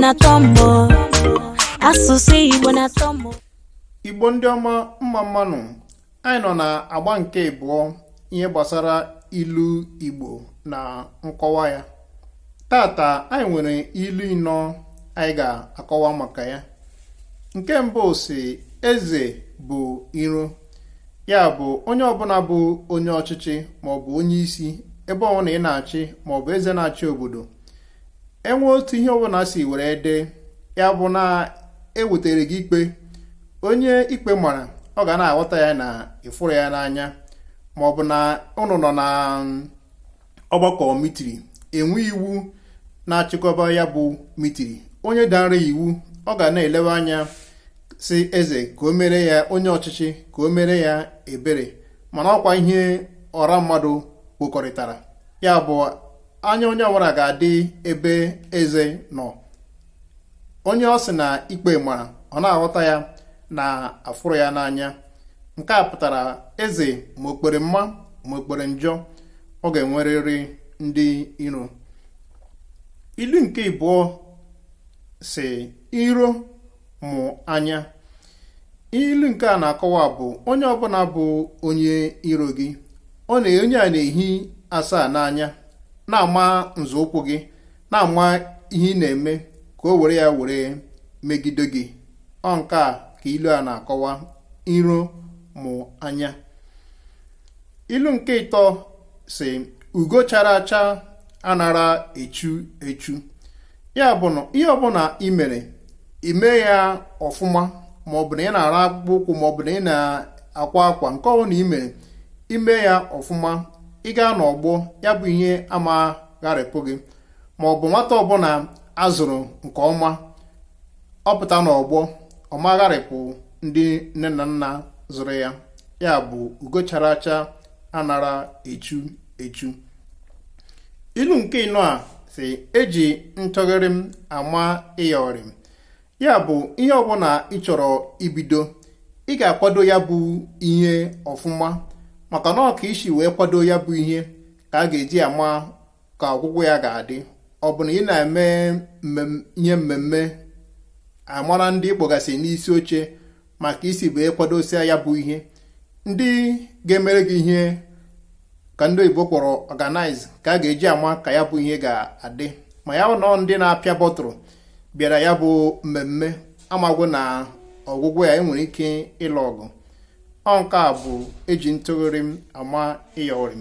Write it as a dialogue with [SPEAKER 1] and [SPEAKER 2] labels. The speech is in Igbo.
[SPEAKER 1] na-atọ mbọ. Asụsụ Igbo na-atọ mbọ.
[SPEAKER 2] Igbo ndị ọma mma mmanụ, anyị nọ na agba nke abụọ ihe gbasara ilu Igbo na nkọwa ya. Tata anyị nwere ilu ịnọ anyị ga-akọwa maka ya. Nke mbụ si eze bụ iro, ya bụ onye ọbụla bụ onye ọchịchị maọbụ onye isi ebe ọbụla ị na-achị maọbụ eze na-achị obodo. Enwe otu ihe ọbụla si were dee, ya bụ na ewetara gị ikpe, onye ikpe mara ọ ga na-aghọta ya na ịfụrụ ya n'anya, maọbụ na ụnụ nọ na ọgbakọ mitiri enwe iwu na-achịkọba ya bụ mitiri. Onye dara iwu ọ ga na-elewe anya si eze ka o mere ya, onye ọchịchị ka o mere ya ebere, mana ọkwa ihe ọra mmadụ kwekọrịtara, ya bụ anya onye ọbụla ga-adị ebe eze nọ. Onye ọ sị na ikpe mara ọ na-aghọta ya na afụrụ ya n'anya. Nke a pụtara eze ma okpere mma ma okpere njọ, ọ ga-enwerịrị ndị iro. Ilu nke abụọ si iro mụ anya. Ilu nke a na-akọwa bụ onye ọbụla bụ onye iro gị, onye a na-ehi asaa n'anya, na-ama nzọụkwụ gị, na-ama ihe ị na-eme ka o were ya were megide gị. Ọ nke a ka ilu a na-akọwa, iro mụ anya. Ilu nke ịtọ si ugo chara acha anara echu echu, ya bụ na ihe ọbụla ị mere ime ya ọfụma, maọbụ na ị na-ara akpụkpọ ụkwụ maọbụ na ị na-akwa akwa, nke ọbụla ị mere ime ya ọfụma, ị gaa n'ọgbọ ya bụ ihe ama gharịpụ gị. Maọbụ nwata ọbụla azụrụ nke ọma ọ pụta n'ọgbọ ọma gharịpụ ndị nne na nna zụrụ ya, ya bụ ugo chara acha anara echu echu. Ilu nke ịnọ a si eji ntọgharị m ama ịyọrị, ya bụ ihe ọbụla ị chọrọ ibido ị ga-akwado ya bụ ihe ọfụma, maka na ọ ka isi wee kwado ya bụ ihe ka a ga-eji ama ka ọgwụgwụ ya ga-adị. Ọ bụ na ị na-eme ihe mmemme amara ndị ịkpọgasị n'isi oche maka isi wee kwadosia ya bụ ihe, ndị ga-emere gị ihe ka ndị Igbo kpọrọ organize ka a ga-eji ama ka ya bụ ihe ga-adị. Ma ya nọ ndị na-apịa bọtụrụ bịara ya bụ mmemme amagwụ na ọgwụgwụ ya enwere ike ịlụ ọgụ. Ọ nke a bụ eji ntụgharị ama ịyọrị.